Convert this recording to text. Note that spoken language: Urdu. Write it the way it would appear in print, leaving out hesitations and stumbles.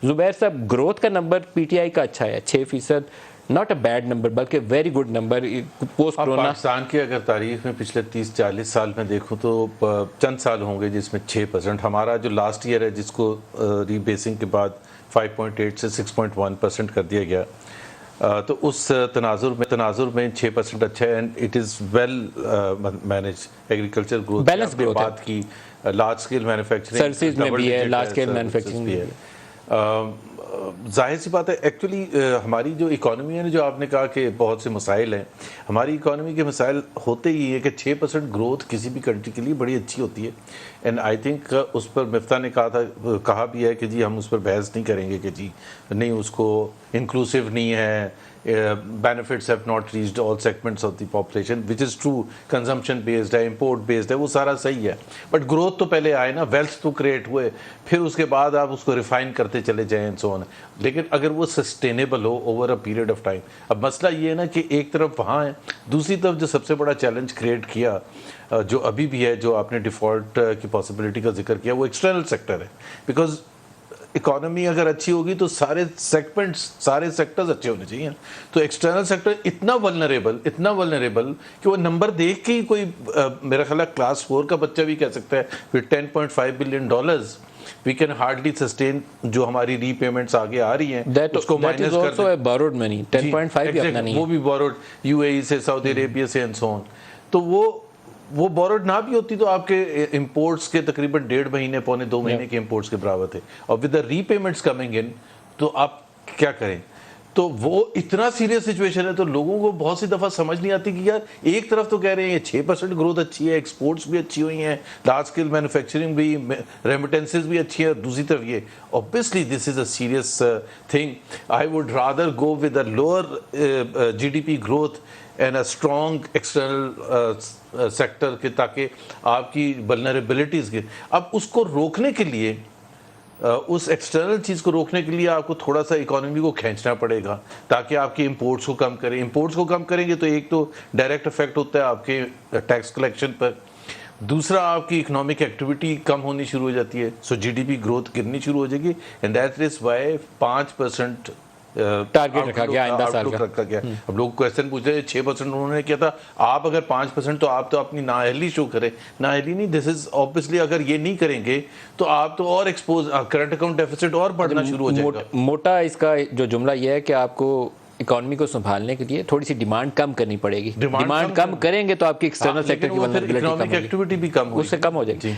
زبیر صاحب گروتھ کا نمبر پی ٹی آئی کا اچھا ہے 6%، ناٹ اے بیڈ نمبر بلکہ very good number post corona. Pakistan کی اگر تاریخ میں پچھلے 30-40 سال میں دیکھوں تو چند سال ہوں گے جس میں 6%. ہمارا جو لاسٹ ایئر ہے جس کو ری بیسنگ کے بعد 5.8 سے 6.1% کر دیا گیا، تو اس تناظر میں 6% اچھا ہے. And it is well manage agriculture growth balance growth بات کی، لارج اسکیل مینوفیکچرنگ سروسز میں بھی ہے، لارج اسکیل مینوفیکچرنگ بھی ہے. ظاہر سی بات ہے ایکچولی ہماری جو اکانومی ہے، جو آپ نے کہا کہ بہت سے مسائل ہیں، ہماری اکانومی کے مسائل ہوتے ہی ہے کہ 6% گروتھ کسی بھی کنٹری کے لیے بڑی اچھی ہوتی ہے. اینڈ آئی تھنک اس پر مفتاح نے کہا بھی ہے کہ جی ہم اس پر بحث نہیں کریں گے کہ جی نہیں اس کو انکلوسیو نہیں ہے، benefits have not reached all segments of the population, which is true. Consumption based ہے، امپورٹ بیسڈ ہے، وہ سارا صحیح ہے. بٹ گروتھ تو پہلے آئے نا، ویلتھ تو کریٹ ہوئے، پھر اس کے بعد آپ اس کو ریفائن کرتے چلے جائیں and so on. لیکن اگر وہ sustainable who over a period of time. اب مسئلہ یہ ہے نا کہ ایک طرف وہاں ہے، دوسری طرف جو سب سے بڑا چیلنج کریٹ کیا جو ابھی بھی ہے، جو آپ نے ڈیفالٹ کی پاسبلٹی کا ذکر کیا، وہ ایکسٹرنل سیکٹر ہے. بیکاز اکانومی اگر اچھی ہوگی تو سارے سیگمنٹس، سارے سیکٹرز اچھے ہونے چاہیے. تو ایکسٹرنل سیکٹر اتنا ولنریبل کہ وہ نمبر دیکھ کے ہی کوئی میرا خیال ہے کلاس 4 کا بچہ بھی کہہ سکتا ہے with $10.5 billion we can hardly sustain جو ہماری ری پیمنٹس آگے آ رہی ہیں اس کو مائنس کر دیں. borrowed money 10.5 بھی اپنا نہیں ہے، وہ بھی borrowed UAE سے، سعودی عربیہ سے and so on. تو وہ borrowed نہ بھی ہوتی تو آپ کے امپورٹس کے تقریباً 1.5 مہینے پونے 2 مہینے کے امپورٹس کے برابر تھے. اور with the repayments coming in تو آپ کیا کریں؟ تو وہ اتنا سیریس سچویشن ہے. تو لوگوں کو بہت سی دفعہ سمجھ نہیں آتی کہ یار ایک طرف تو کہہ رہے ہیں 6% گروتھ اچھی ہے، ایکسپورٹس بھی اچھی ہوئی ہیں، لارج اسکیل مینوفیکچرنگ بھی، ریمیٹنسز بھی اچھی ہے، دوسری طرف یہ obviously this is a serious thing. I would rather go with a lower GDP growth and a strong external sector کہ تاکہ آپ کی vulnerabilities کے اب اس کو روکنے کے لیے، اس ایکسٹرنل چیز کو روکنے کے لیے آپ کو تھوڑا سا اکانومی کو کھینچنا پڑے گا تاکہ آپ کے امپورٹس کو کم کریں. امپورٹس کو کم کریں گے تو ایک تو ڈائریکٹ افیکٹ ہوتا ہے آپ کے ٹیکس کلیکشن پر، دوسرا آپ کی اکنامک ایکٹیویٹی کم ہونی شروع ہو جاتی ہے. سو جی ڈی پی گروتھ گرنی شروع ہو جائے گی. And that is why 5% target رکھا گیا آئندہ سال کا. رکھا گیا. اب لوگ کویسچن پوچھ رہے ہیں 6% انہوں نے کیا تھا، آپ اگر 5% تو آپ تو اپنی نااہلی شو کریں. نااہلی نہیں، دس از اوبویسلی اگر یہ نہیں کریں گے تو آپ تو اور ایکسپوز کرنٹ اکاؤنٹ ڈیفیسٹ اور بڑھنا شروع ہو جائے گا. موٹا اس کا جو جملہ یہ ہے کہ آپ کو اکانومی کو سنبھالنے کے لیے تھوڑی سی ڈیمانڈ کم کرنی پڑے گی. ڈیمانڈ کم کریں گے تو آپ کی ایکسٹرنل سیکٹر کی ولنریبلٹی کم ہوگی، ایکٹیویٹی بھی کم ہوگی، اس سے کم ہو جائے گی.